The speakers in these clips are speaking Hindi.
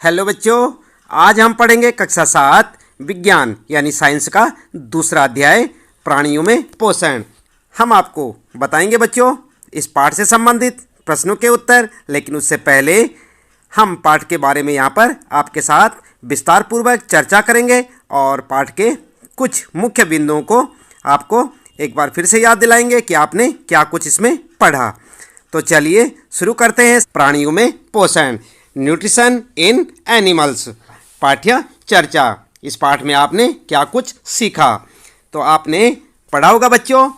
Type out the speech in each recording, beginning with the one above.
हेलो बच्चों, आज हम पढ़ेंगे कक्षा 7 विज्ञान यानी साइंस का दूसरा अध्याय प्राणियों में पोषण। हम आपको बताएंगे बच्चों इस पाठ से संबंधित प्रश्नों के उत्तर, लेकिन उससे पहले हम पाठ के बारे में यहाँ पर आपके साथ विस्तार पूर्वक चर्चा करेंगे और पाठ के कुछ मुख्य बिंदुओं को आपको एक बार फिर से याद दिलाएंगे कि आपने क्या कुछ इसमें पढ़ा। तो चलिए शुरू करते हैं। प्राणियों में पोषण, न्यूट्रिशन इन एनिमल्स, पाठ्य चर्चा। इस पाठ में आपने क्या कुछ सीखा, तो आपने पढ़ा होगा बच्चों।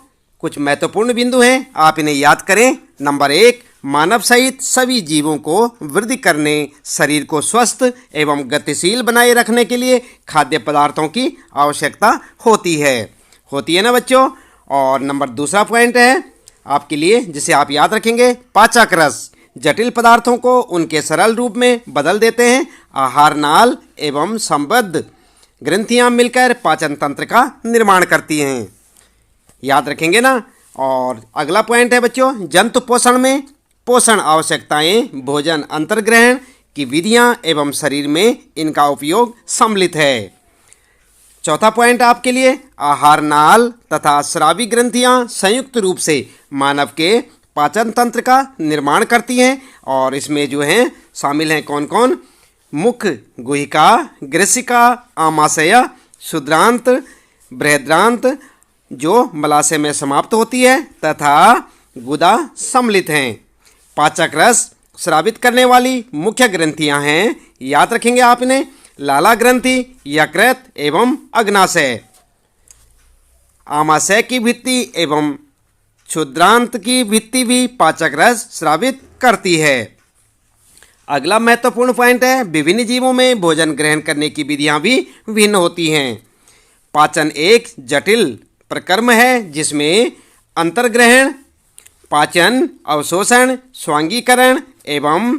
कुछ महत्वपूर्ण बिंदु हैं, आप इन्हें याद करें। नंबर 1, मानव सहित सभी जीवों को वृद्धि करने, शरीर को स्वस्थ एवं गतिशील बनाए रखने के लिए खाद्य पदार्थों की आवश्यकता होती है ना बच्चों। और नंबर दूसरा पॉइंट है आपके लिए, जिसे आप याद रखेंगे, पाचक रस जटिल पदार्थों को उनके सरल रूप में बदल देते हैं। आहार नाल एवं संबद्ध ग्रंथियां मिलकर पाचन तंत्र का निर्माण करती हैं, याद रखेंगे ना। और अगला पॉइंट है बच्चों, जंतु पोषण में पोषण आवश्यकताएं, भोजन अंतर्ग्रहण की विधियां एवं शरीर में इनका उपयोग सम्मिलित है। चौथा पॉइंट आपके लिए, आहार नाल तथा स्रावी ग्रंथियां संयुक्त रूप से मानव के पाचन तंत्र का निर्माण करती हैं। और इसमें जो हैं शामिल हैं कौन कौन, मुख, गुहिका, ग्रसिका, आमाशय, क्षुद्रांत, बृहद्रांत जो मलाशय में समाप्त होती है तथा गुदा सम्मिलित हैं। पाचक रस स्रावित करने वाली मुख्य ग्रंथियां हैं, याद रखेंगे आप इन्हें, लाला ग्रंथि, यकृत एवं अग्नाशय। आमाशय की भित्ति एवं क्षुद्रांत की भित्ति भी पाचक रस स्रावित करती है। अगला महत्वपूर्ण पॉइंट है, विभिन्न जीवों में भोजन ग्रहण करने की विधियां भी भिन्न होती हैं। पाचन एक जटिल प्रक्रम है जिसमें अंतर्ग्रहण, पाचन, अवशोषण, स्वांगीकरण एवं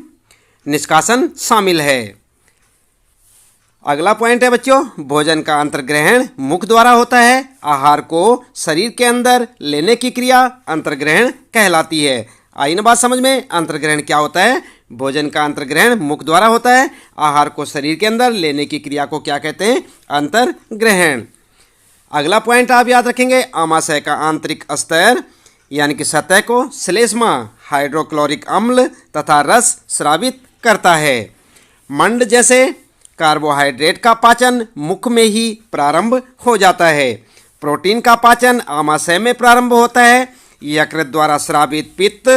निष्कासन शामिल है। अगला पॉइंट है बच्चों, भोजन का अंतर्ग्रहण मुख द्वारा होता है। आहार को शरीर के अंदर लेने की क्रिया अंतर्ग्रहण कहलाती है। आई ना बात समझ में, अंतर्ग्रहण क्या होता है? भोजन का अंतर्ग्रहण मुख द्वारा होता है। आहार को शरीर के अंदर लेने की क्रिया को क्या कहते हैं? अंतर्ग्रहण। अगला पॉइंट आप याद रखेंगे, आमाशय का आंतरिक स्तर यानी कि सतह को श्लेष्मा हाइड्रोक्लोरिक अम्ल तथा रस स्रावित करता है। मंड जैसे कार्बोहाइड्रेट का पाचन मुख में ही प्रारंभ हो जाता है। प्रोटीन का पाचन आमाशय में प्रारंभ होता है। यकृत द्वारा स्रावित पित्त,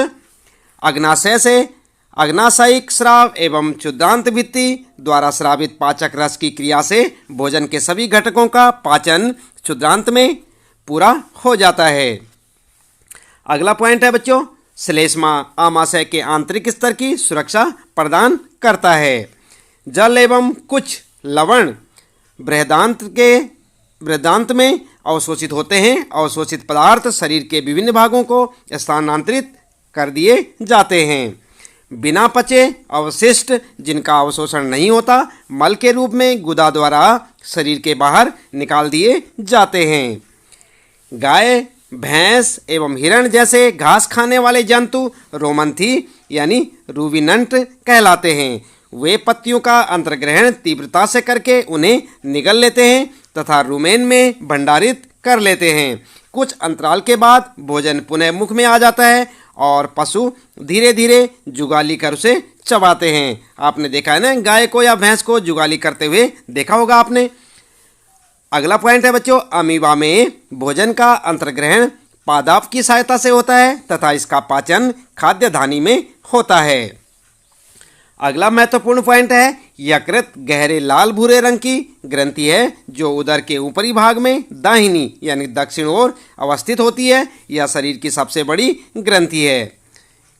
अग्नाशय से अग्नाशयिक स्राव एवं क्षुद्रांत भित्ति द्वारा स्रावित पाचक रस की क्रिया से भोजन के सभी घटकों का पाचन क्षुद्रांत में पूरा हो जाता है। अगला पॉइंट है बच्चों, श्लेष्मा आमाशय के आंतरिक स्तर की सुरक्षा प्रदान करता है। जल एवं कुछ लवण बृहदांत में अवशोषित होते हैं। अवशोषित पदार्थ शरीर के विभिन्न भागों को स्थानांतरित कर दिए जाते हैं। बिना पचे अवशिष्ट जिनका अवशोषण नहीं होता, मल के रूप में गुदा द्वारा शरीर के बाहर निकाल दिए जाते हैं। गाय, भैंस एवं हिरण जैसे घास खाने वाले जंतु रोमंथी यानी रूविनंट कहलाते हैं। वे पत्तियों का अंतर्ग्रहण तीव्रता से करके उन्हें निगल लेते हैं तथा रुमेन में भंडारित कर लेते हैं। कुछ अंतराल के बाद भोजन पुनः मुख में आ जाता है और पशु धीरे धीरे जुगाली कर उसे चबाते हैं। आपने देखा है ना, गाय को या भैंस को जुगाली करते हुए देखा होगा आपने। अगला पॉइंट है बच्चों, अमीबा में भोजन का अंतर्ग्रहण पादप की सहायता से होता है तथा इसका पाचन खाद्य धानी में होता है। अगला महत्वपूर्ण पॉइंट है, यकृत गहरे लाल भूरे रंग की ग्रंथि है जो उदर के ऊपरी भाग में दाहिनी यानी दक्षिण ओर अवस्थित होती है। यह शरीर की सबसे बड़ी ग्रंथि है।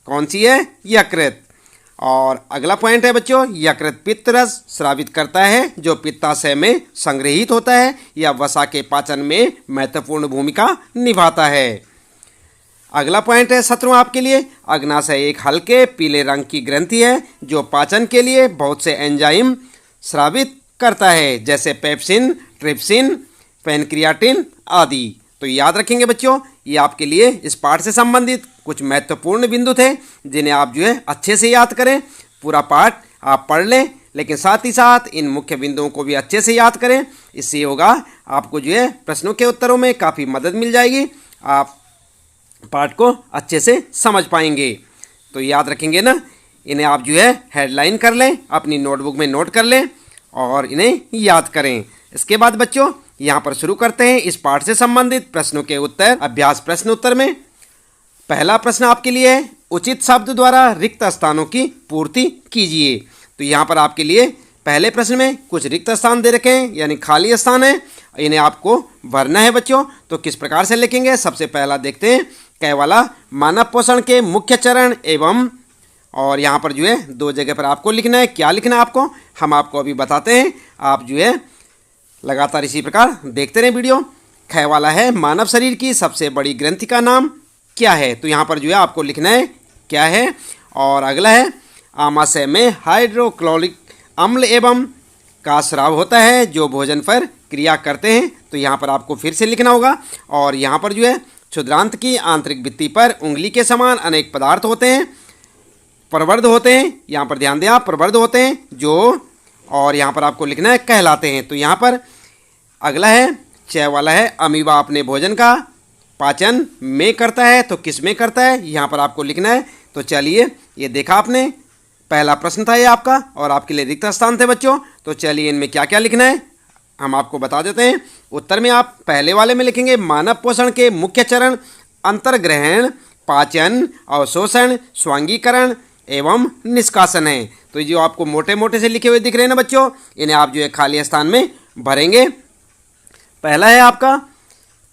कौन सी है? यकृत। और अगला पॉइंट है बच्चों, यकृत पित्त रस स्रावित करता है जो पित्ताशय में संग्रहित होता है। यह वसा के पाचन में महत्वपूर्ण भूमिका निभाता है। अगला पॉइंट है 17वां आपके लिए, अग्नाशय एक हल्के पीले रंग की ग्रंथि है जो पाचन के लिए बहुत से एंजाइम स्रावित करता है, जैसे पेप्सिन, ट्रिप्सिन, पेनक्रियाटिन आदि। तो याद रखेंगे बच्चों, ये आपके लिए इस पाठ से संबंधित कुछ महत्वपूर्ण बिंदु थे जिन्हें आप जो है अच्छे से याद करें। पूरा पाठ आप पढ़ लें, लेकिन साथ ही साथ इन मुख्य बिंदुओं को भी अच्छे से याद करें। इससे होगा आपको जो है प्रश्नों के उत्तरों में काफ़ी मदद मिल जाएगी, आप पाठ को अच्छे से समझ पाएंगे। तो याद रखेंगे ना, इन्हें आप जो है हेडलाइन कर लें, अपनी नोटबुक में नोट कर लें और इन्हें याद करें। इसके बाद बच्चों यहाँ पर शुरू करते हैं इस पाठ से संबंधित प्रश्नों के उत्तर। अभ्यास प्रश्न उत्तर में पहला प्रश्न आपके लिए है, उचित शब्द द्वारा रिक्त स्थानों की पूर्ति कीजिए। तो यहाँ पर आपके लिए पहले प्रश्न में कुछ रिक्त स्थान दे रखे हैं, यानी खाली स्थान है, इन्हें आपको भरना है बच्चों। तो किस प्रकार से लिखेंगे, सबसे पहला देखते हैं। क वाला मानव पोषण के मुख्य चरण एवं, और यहाँ पर जो है दो जगह पर आपको लिखना है। क्या लिखना है आपको, हम आपको अभी बताते हैं, आप जो है लगातार इसी प्रकार देखते रहें वीडियो। ख वाला है मानव शरीर की सबसे बड़ी ग्रंथि का नाम क्या है। तो यहाँ पर जो है आपको लिखना है क्या है। और अगला है आमाशय में हाइड्रोक्लोरिक अम्ल एवं का स्राव होता है जो भोजन पर क्रिया करते हैं। तो यहाँ पर आपको फिर से लिखना होगा। और यहाँ पर जो है क्षुद्रांत की आंतरिक भित्ति पर उंगली के समान अनेक पदार्थ होते हैं, प्रवर्ध होते हैं। यहाँ पर ध्यान दें आप, प्रवर्ध होते हैं जो, और यहाँ पर आपको लिखना है कहलाते हैं। तो यहाँ पर अगला है च वाला है अमीबा अपने भोजन का पाचन में करता है। तो किस में करता है, यहाँ पर आपको लिखना है। तो चलिए, ये देखा आपने, पहला प्रश्न था ये आपका और आपके लिए रिक्त स्थान थे बच्चों। तो चलिए इनमें क्या क्या लिखना है हम आपको बता देते हैं। उत्तर में आप पहले वाले में लिखेंगे मानव पोषण के मुख्य चरण अंतर्ग्रहण, पाचन, अवशोषण, स्वांगीकरण एवं निष्कासन है। तो ये जो आपको मोटे मोटे से लिखे हुए दिख रहे हैं ना बच्चों, इन्हें आप जो है खाली स्थान में भरेंगे। पहला है आपका,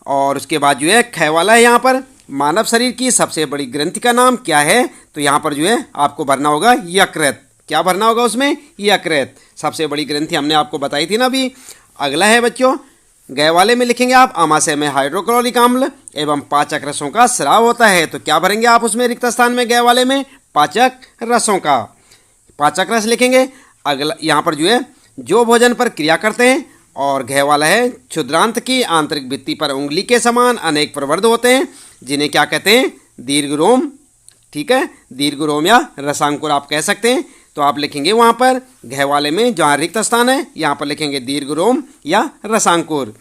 और उसके बाद जो है ख वाला है यहाँ पर मानव शरीर की सबसे बड़ी ग्रंथि का नाम क्या है। तो यहाँ पर जो है आपको भरना होगा यकृत। क्या भरना होगा उसमें, यकृत, सबसे बड़ी ग्रंथि हमने आपको बताई थी ना अभी। अगला है बच्चों ग वाले में लिखेंगे आप आमाशय में हाइड्रोक्लोरिक अम्ल एवं पाचक रसों का स्राव होता है। तो क्या भरेंगे आप उसमें रिक्त स्थान में, ग वाले में पाचक रसों का, पाचक रस लिखेंगे। अगला यहाँ पर जो है जो भोजन पर क्रिया करते हैं, और घ वाला है क्षुद्रांत की आंतरिक भित्ति पर उंगली के समान अनेक प्रवर्ध होते हैं जिन्हें क्या कहते हैं, दीर्घरोम। ठीक है, दीर्घरोम या रसांकुर आप कह सकते हैं। तो आप लिखेंगे वहाँ पर घ वाले में जहाँ रिक्त स्थान है यहाँ पर लिखेंगे दीर्घरोम या रसांकुर।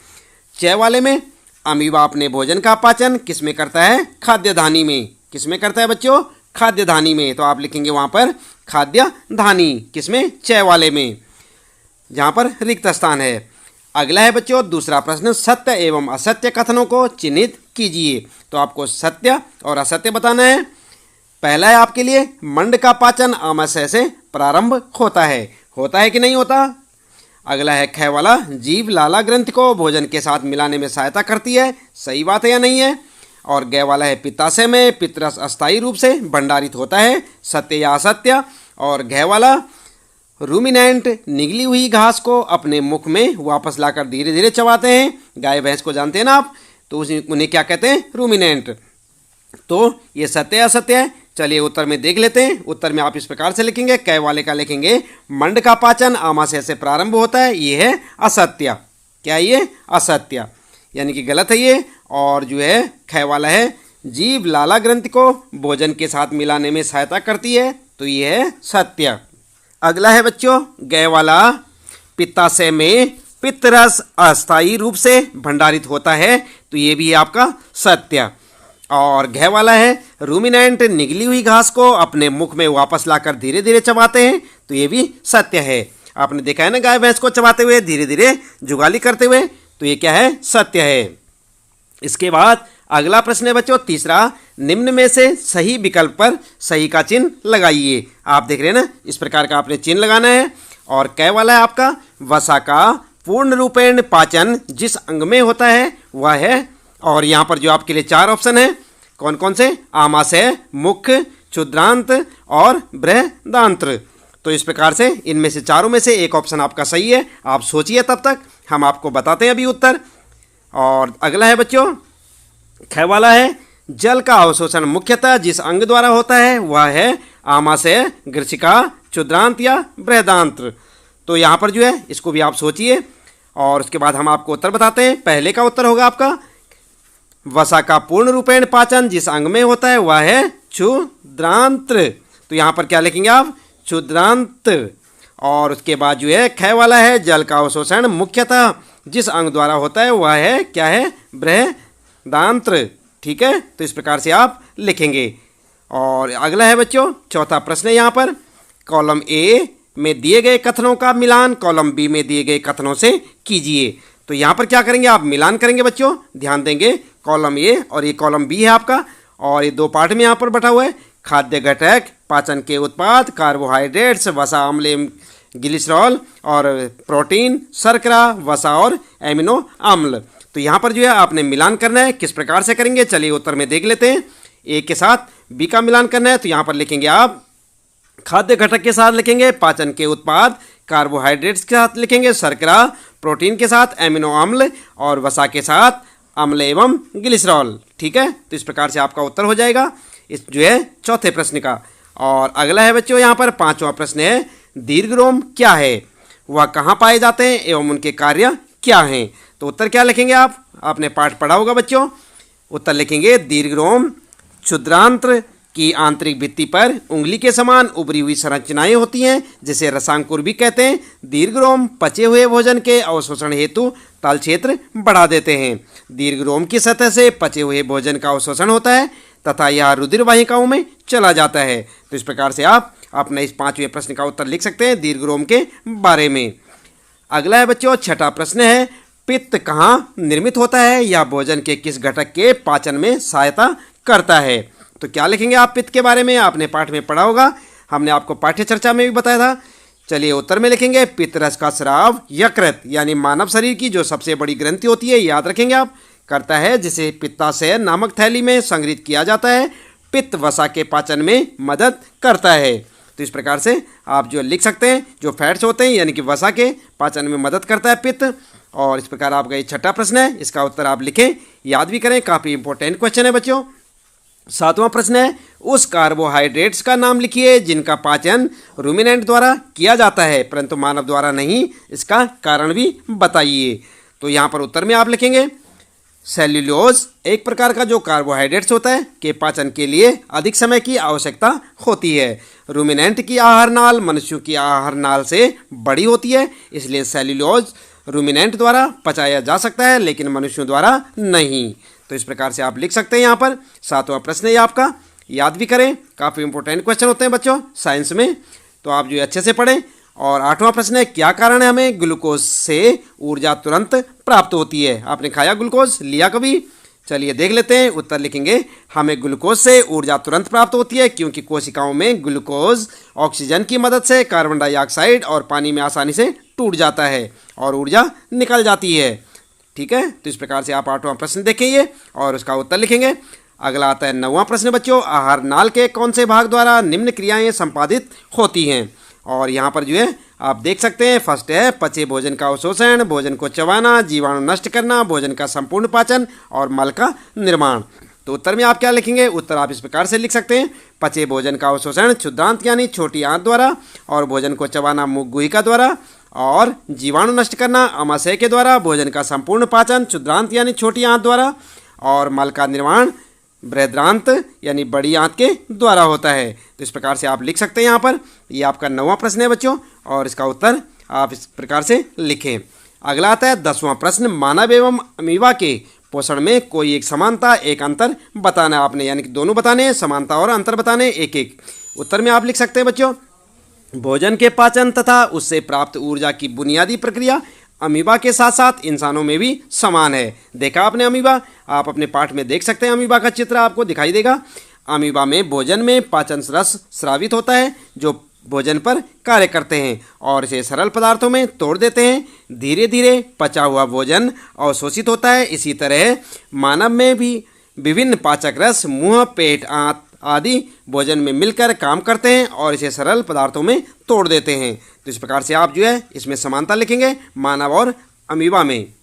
च वाले में अमीबा अपने भोजन का पाचन किस में करता है, खाद्य धानी में। किस में करता है बच्चों, खाद्य धानी में। तो आप लिखेंगे वहाँ पर खाद्य धानी, किसमें, च वाले में, जहाँ पर रिक्त स्थान है। अगला है बच्चों दूसरा प्रश्न, सत्य एवं असत्य कथनों को चिन्हित कीजिए। तो आपको सत्य और असत्य बताना है। पहला है आपके लिए मंड का पाचन आमाशय से प्रारंभ होता है कि नहीं होता। अगला है ख वाला जीव लाला ग्रंथि को भोजन के साथ मिलाने में सहायता करती है, सही बात है या नहीं है। और ग वाला है पित्ताशय में पित्तरस अस्थायी रूप से भंडारित होता है, सत्य या असत्य। और घ वाला रूमिनेंट निगली हुई घास को अपने मुख में वापस लाकर धीरे धीरे चबाते हैं। गाय भैंस को जानते हैं ना आप, तो उन्हें क्या कहते हैं, रूमिनेंट। तो ये सत्य या असत्य है। चलिए उत्तर में देख लेते हैं। उत्तर में आप इस प्रकार से लिखेंगे, क वाले का लिखेंगे मंड का पाचन आमाशय से प्रारंभ होता है, ये है असत्य। क्या ये, असत्य, यानी कि गलत है ये। और जो है ख वाला है जीव लाला ग्रंथि को भोजन के साथ मिलाने में सहायता करती है, तो ये है सत्य। अगला है बच्चों ग वाला पित्ताशय में पित्तरस अस्थायी रूप से भंडारित होता है, तो ये भी है आपका सत्य। और घ वाला है रूमिनेंट निगली हुई घास को अपने मुख में वापस लाकर धीरे धीरे चबाते हैं, तो ये भी सत्य है। आपने देखा है ना गाय भैंस को चबाते हुए, धीरे धीरे जुगाली करते हुए, तो ये क्या है, सत्य है। इसके बाद अगला प्रश्न है बच्चों तीसरा, निम्न में से सही विकल्प पर सही का चिन्ह लगाइए। आप देख रहे हैं ना, इस प्रकार का आपने चिन्ह लगाना है। और क वाला है आपका वसा का पूर्ण रूपेण पाचन जिस अंग में होता है वह है, और यहाँ पर जो आपके लिए चार ऑप्शन है, कौन कौन से, आमाशय, मुख, क्षुद्रांत और बृहदांत्र। तो इस प्रकार से इनमें से चारों में से एक ऑप्शन आपका सही है। आप सोचिए, तब तक हम आपको बताते हैं अभी उत्तर। और अगला है बच्चों ख वाला है जल का अवशोषण मुख्यतः जिस अंग द्वारा होता है वह है आमाशय, ग्रसिका, क्षुद्रांत या बृहदांत्र। तो यहाँ पर जो है इसको भी आप सोचिए और उसके बाद हम आपको उत्तर बताते हैं। पहले का उत्तर होगा आपका वसा का पूर्ण रूपेण पाचन जिस अंग में होता है वह है क्षुद्रांत्र। तो यहाँ पर क्या लिखेंगे आप, क्षुद्रांत्र। और उसके बाद जो है ख वाला है, जल का अवशोषण मुख्यतः जिस अंग द्वारा होता है वह है क्या है, बृहदांत्र। ठीक है, तो इस प्रकार से आप लिखेंगे। और अगला है बच्चों चौथा प्रश्न है यहाँ पर, कॉलम ए में दिए गए कथनों का मिलान कॉलम बी में दिए गए कथनों से कीजिए। तो यहाँ पर क्या करेंगे, आप मिलान करेंगे बच्चों, ध्यान देंगे। कॉलम ए और ये कॉलम बी है आपका, और ये दो पार्ट में यहाँ पर बटा हुआ है। खाद्य घटक, पाचन के उत्पाद, कार्बोहाइड्रेट्स, वसा, अम्ल, ग्लिसरॉल, और प्रोटीन, शर्करा, वसा और एमिनो अम्ल। तो यहाँ पर जो है आपने मिलान करना है। किस प्रकार से करेंगे, चलिए उत्तर में देख लेते हैं। ए के साथ बी का मिलान करना है, तो यहाँ पर लिखेंगे आप खाद्य घटक के साथ लिखेंगे पाचन के उत्पाद, कार्बोहाइड्रेट्स के साथ लिखेंगे शर्करा, प्रोटीन के साथ एमिनो अम्ल, और वसा के साथ अम्ल एवं ग्लिसरॉल। ठीक है, तो इस प्रकार से आपका उत्तर हो जाएगा इस जो है चौथे प्रश्न का। और अगला है बच्चों यहाँ पर पांचवा प्रश्न है, दीर्घरोम क्या है, वह कहाँ पाए जाते हैं एवं उनके कार्य क्या हैं। तो उत्तर क्या लिखेंगे आप, आपने पाठ पढ़ा होगा बच्चों। उत्तर लिखेंगे दीर्घरोम क्षुद्रांत्र की आंतरिक भित्ति पर उंगली के समान उभरी हुई संरचनाएं होती हैं, जिसे रसांकुर भी कहते हैं। दीर्घरोम पचे हुए भोजन के अवशोषण हेतु तल क्षेत्र बढ़ा देते हैं। दीर्घरोम की सतह से पचे हुए भोजन का अवशोषण होता है तथा यह रुधिर वाहिकाओं में चला जाता है। तो इस प्रकार से आप अपने इस पांचवें प्रश्न का उत्तर लिख सकते हैं दीर्घरोम के बारे में। अगला है बच्चों छठा प्रश्न है, पित्त कहाँ निर्मित होता है या भोजन के किस घटक के पाचन में सहायता करता है। तो क्या लिखेंगे आप पित्त के बारे में, आपने पाठ में पढ़ा होगा, हमने आपको पाठ्य चर्चा में भी बताया था। चलिए उत्तर में लिखेंगे पित्त रस का स्राव यकृत यानी मानव शरीर की जो सबसे बड़ी ग्रंथि होती है, याद रखेंगे आप, करता है, जिसे पित्ताशय नामक थैली में संग्रहित किया जाता है। पित्त वसा के पाचन में मदद करता है। तो इस प्रकार से आप जो लिख सकते हैं, जो फैट्स होते हैं यानी कि वसा के पाचन में मदद करता है पित्त। और इस प्रकार आपका ये छठा प्रश्न है, इसका उत्तर आप लिखें, याद भी करें, काफ़ी इंपॉर्टेंट क्वेश्चन है बच्चों। सातवां प्रश्न है, उस कार्बोहाइड्रेट्स का नाम लिखिए जिनका पाचन रूमिनेंट द्वारा किया जाता है परंतु मानव द्वारा नहीं, इसका कारण भी बताइए। तो यहाँ पर उत्तर में आप लिखेंगे सेल्यूलोज एक प्रकार का जो कार्बोहाइड्रेट्स होता है के पाचन के लिए अधिक समय की आवश्यकता होती है। रूमिनेंट की आहार नाल मनुष्यों की आहार नाल से बड़ी होती है, इसलिए सेल्यूलोज रूमिनेंट द्वारा पचाया जा सकता है लेकिन मनुष्यों द्वारा नहीं। तो इस प्रकार से आप लिख सकते हैं यहाँ पर। सातवां प्रश्न है आपका, याद भी करें, काफ़ी इंपॉर्टेंट क्वेश्चन होते हैं बच्चों साइंस में, तो आप जो अच्छे से पढ़ें। और आठवां प्रश्न है, क्या कारण है हमें ग्लूकोज से ऊर्जा तुरंत प्राप्त होती है। आपने खाया ग्लूकोज, लिया कभी, चलिए देख लेते हैं। उत्तर लिखेंगे हमें ग्लूकोज से ऊर्जा तुरंत प्राप्त होती है क्योंकि कोशिकाओं में ग्लूकोज ऑक्सीजन की मदद से कार्बन डाइऑक्साइड और पानी में आसानी से टूट जाता है और ऊर्जा निकल जाती है। ठीक है, तो इस प्रकार से आप आठवां प्रश्न देखेंगे और उसका उत्तर लिखेंगे। अगला आता है नौवां प्रश्न बच्चों, आहार नाल के कौन से भाग द्वारा निम्न क्रियाएं संपादित होती हैं। और यहाँ पर जो है आप देख सकते हैं, फर्स्ट है पचे भोजन का अवशोषण, भोजन को चबाना, जीवाणु नष्ट करना, भोजन का संपूर्ण पाचन और मल का निर्माण। तो उत्तर में आप क्या लिखेंगे, उत्तर आप इस प्रकार से लिख सकते हैं, पचे भोजन का अवशोषण क्षुद्रांत यानी छोटी आंत द्वारा, और भोजन को चबाना मुख गुहिका द्वारा, और जीवाणु नष्ट करना आमाशय के द्वारा, भोजन का संपूर्ण पाचन क्षुद्रांत यानी छोटी आंत द्वारा, और मल का निर्माण बृहदांत यानी बड़ी आंत के द्वारा होता है। तो इस प्रकार से आप लिख सकते हैं यहाँ पर। ये आपका नौवां प्रश्न है बच्चों और इसका उत्तर आप इस प्रकार से लिखें। अगला आता है 10वां प्रश्न, मानव एवं अमीबा के पोषण में कोई एक समानता एक अंतर बताना है आपने, यानी कि दोनों बताने हैं, समानता और अंतर बताने एक एक। उत्तर में आप लिख सकते हैं बच्चों, भोजन के पाचन तथा उससे प्राप्त ऊर्जा की बुनियादी प्रक्रिया अमीबा के साथ साथ इंसानों में भी समान है। देखा आपने अमीबा, आप अपने पाठ में देख सकते हैं, अमीबा का चित्र आपको दिखाई देगा। अमीबा में भोजन में पाचन रस स्रावित होता है जो भोजन पर कार्य करते हैं और इसे सरल पदार्थों में तोड़ देते हैं। धीरे धीरे पचा हुआ भोजन अवशोषित होता है। इसी तरह मानव में भी विभिन्न पाचक रस मुंह, पेट, आंत आदि भोजन में मिलकर काम करते हैं और इसे सरल पदार्थों में तोड़ देते हैं। तो इस प्रकार से आप जो है इसमें समानता लिखेंगे मानव और अमीबा में।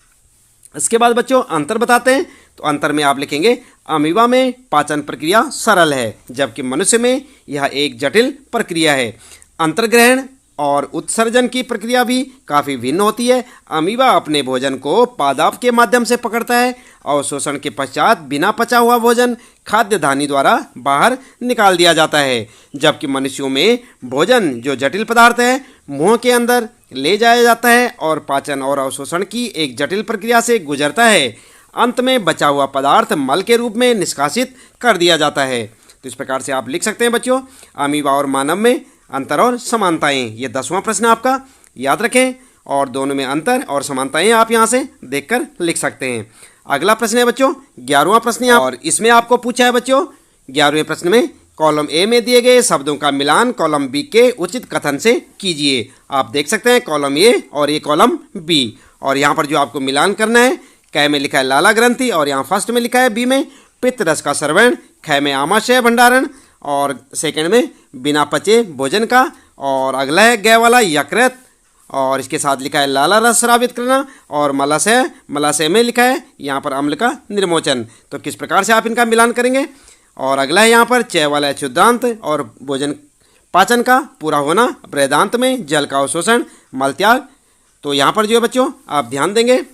इसके बाद बच्चों अंतर बताते हैं, तो अंतर में आप लिखेंगे अमीबा में पाचन प्रक्रिया सरल है जबकि मनुष्य में यह एक जटिल प्रक्रिया है। अंतर्ग्रहण और उत्सर्जन की प्रक्रिया भी काफ़ी भिन्न होती है। अमीबा अपने भोजन को पादप के माध्यम से पकड़ता है और शोषण के पश्चात बिना पचा हुआ भोजन खाद्य धानी द्वारा बाहर निकाल दिया जाता है, जबकि मनुष्यों में भोजन जो जटिल पदार्थ है मुंह के अंदर ले जाया जाता है और पाचन और अवशोषण की एक जटिल प्रक्रिया से गुजरता है। अंत में बचा हुआ पदार्थ मल के रूप में निष्कासित कर दिया जाता है। तो इस प्रकार से आप लिख सकते हैं बच्चों, अमीबा और मानव में अंतर और समानताएं। ये 10वां प्रश्न आपका, याद रखें, और दोनों में अंतर और समानताएं आप यहाँ से देखकर लिख सकते हैं। अगला प्रश्न है बच्चों 11वां प्रश्न, और इसमें आपको पूछा है बच्चों 11वें प्रश्न में कॉलम ए में दिए गए शब्दों का मिलान कॉलम बी के उचित कथन से कीजिए। आप देख सकते हैं कॉलम ए और ये कॉलम बी, और यहाँ पर जो आपको मिलान करना है, क में लिखा है लाला ग्रंथि और यहाँ फर्स्ट में लिखा है बी में पित्त रस का श्रवण, ख में आमाशय भंडारण और सेकंड में बिना पचे भोजन का, और अगला है ग वाला यकृत और इसके साथ लिखा है लाला रस स्रावित करना, और मलाशय में लिखा है यहाँ पर अम्ल का निर्मोचन। तो किस प्रकार से आप इनका मिलान करेंगे। और अगला है यहाँ पर च वाला है क्षुद्रांत और भोजन पाचन का पूरा होना, बृहदांत में जल का अवशोषण, मल त्याग। तो यहाँ पर जो है बच्चों आप ध्यान देंगे,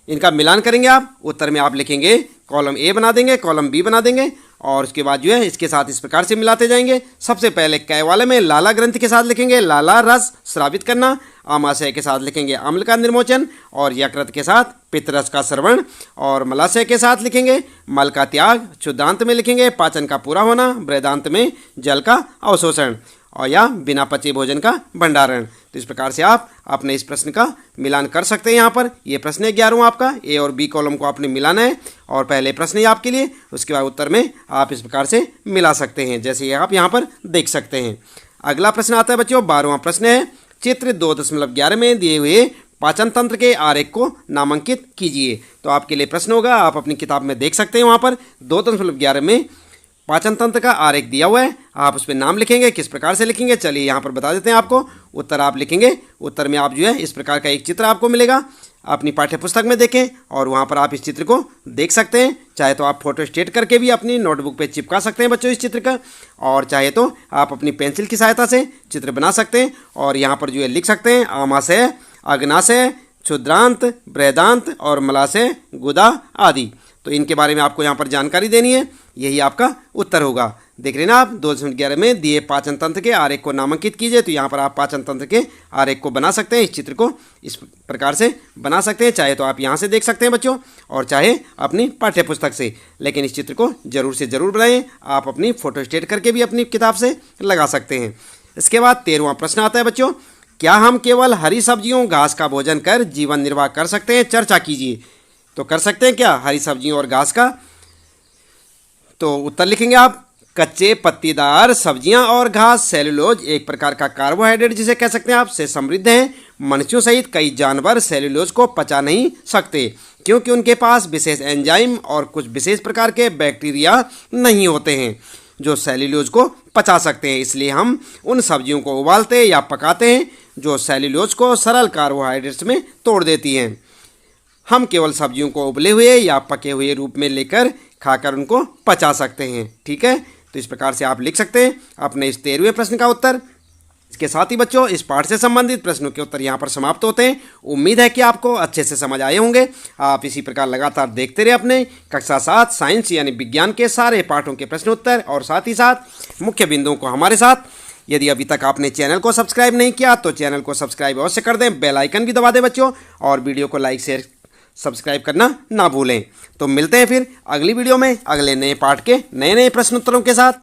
इनका मिलान करेंगे आप। उत्तर में आप लिखेंगे कॉलम ए बना देंगे, कॉलम बी बना देंगे, और उसके बाद जो है इसके साथ इस प्रकार से मिलाते जाएंगे। सबसे पहले कै वाले में लाला ग्रंथि के साथ लिखेंगे लाला रस स्रावित करना, आमाशय के साथ लिखेंगे अम्ल का निर्मोचन, और यकृत के साथ पित्त रस का श्रवण, और मलाशय के साथ लिखेंगे मल का त्याग, क्षुद्रांत में लिखेंगे पाचन का पूरा होना, बृहदांत में जल का अवशोषण, और या बिना पचे भोजन का भंडारण। तो इस प्रकार से आप अपने इस प्रश्न का मिलान कर सकते हैं। यहाँ पर ये प्रश्न है 11वां आपका, ए और बी कॉलम को आपने मिलाना है, और पहले प्रश्न ही आपके लिए, उसके बाद उत्तर में आप इस प्रकार से मिला सकते हैं, जैसे ये आप यहाँ पर देख सकते हैं। अगला प्रश्न आता है बच्चों 12वां प्रश्न है, चित्र 2.11 में दिए हुए पाचन तंत्र के आरेख को नामांकित कीजिए। तो आपके लिए प्रश्न होगा, आप अपनी किताब में देख सकते हैं, वहाँ पर 2.11 में पाचन तंत्र का आरेख दिया हुआ है, आप उस पर नाम लिखेंगे। किस प्रकार से लिखेंगे चलिए यहाँ पर बता देते हैं आपको। उत्तर आप लिखेंगे, उत्तर में आप जो है इस प्रकार का एक चित्र आपको मिलेगा, अपनी पाठ्य पुस्तक में देखें और वहाँ पर आप इस चित्र को देख सकते हैं। चाहे तो आप फोटो स्टेट करके भी अपनी नोटबुक पे चिपका सकते हैं बच्चों इस चित्र का, और चाहे तो आप अपनी पेंसिल की सहायता से चित्र बना सकते हैं, और यहाँ पर जो है लिख सकते हैं आमाशय, अग्नाशय, क्षुद्रांत, बृहदांत और मलाशय, गुदा आदि। तो इनके बारे में आपको यहाँ पर जानकारी देनी है, यही आपका उत्तर होगा। देख रहे हैं ना आप 2.11 में दिए पाचन तंत्र के आरेख को नामांकित कीजिए। तो यहाँ पर आप पाचन तंत्र के आरेख को बना सकते हैं, इस चित्र को इस प्रकार से बना सकते हैं। चाहे तो आप यहाँ से देख सकते हैं बच्चों, और चाहे अपनी पाठ्य पुस्तक से, लेकिन इस चित्र को जरूर से ज़रूर बनाएं। आप अपनी फोटो स्टेट करके भी अपनी किताब से लगा सकते हैं। इसके बाद 13वां प्रश्न आता है बच्चों, क्या हम केवल हरी सब्जियों घास का भोजन कर जीवन निर्वाह कर सकते हैं, चर्चा कीजिए। तो कर सकते हैं क्या हरी सब्जियों और घास का। तो उत्तर लिखेंगे आप, कच्चे पत्तीदार सब्जियां और घास सेलुलोज एक प्रकार का कार्बोहाइड्रेट जिसे कह सकते हैं आप से समृद्ध हैं। मनुष्यों सहित कई जानवर सेलुलोज को पचा नहीं सकते, क्योंकि उनके पास विशेष एंजाइम और कुछ विशेष प्रकार के बैक्टीरिया नहीं होते हैं जो सेलुलोज को पचा सकते हैं। इसलिए हम उन सब्जियों को उबालते या पकाते हैं जो सेलुलोज को सरल कार्बोहाइड्रेट्स में तोड़ देती हैं। हम केवल सब्जियों को उबले हुए या पके हुए रूप में लेकर खाकर उनको पचा सकते हैं। ठीक है, तो इस प्रकार से आप लिख सकते हैं अपने इस 13वें प्रश्न का उत्तर। इसके साथ ही बच्चों इस पाठ से संबंधित प्रश्नों के उत्तर यहाँ पर समाप्त होते हैं। उम्मीद है कि आपको अच्छे से समझ आए होंगे। आप इसी प्रकार लगातार देखते रहे अपने कक्षा 7 साइंस यानी विज्ञान के सारे पाठों के प्रश्न उत्तर, और साथ ही साथ मुख्य बिंदुओं को हमारे साथ। यदि अभी तक आपने चैनल को सब्सक्राइब नहीं किया तो चैनल को सब्सक्राइब अवश्य कर दें, बेल आइकन भी दबा दें बच्चों, और वीडियो को लाइक शेयर सब्सक्राइब करना ना भूलें। तो मिलते हैं फिर अगली वीडियो में अगले नए पाठ के नए प्रश्न उत्तरों के साथ।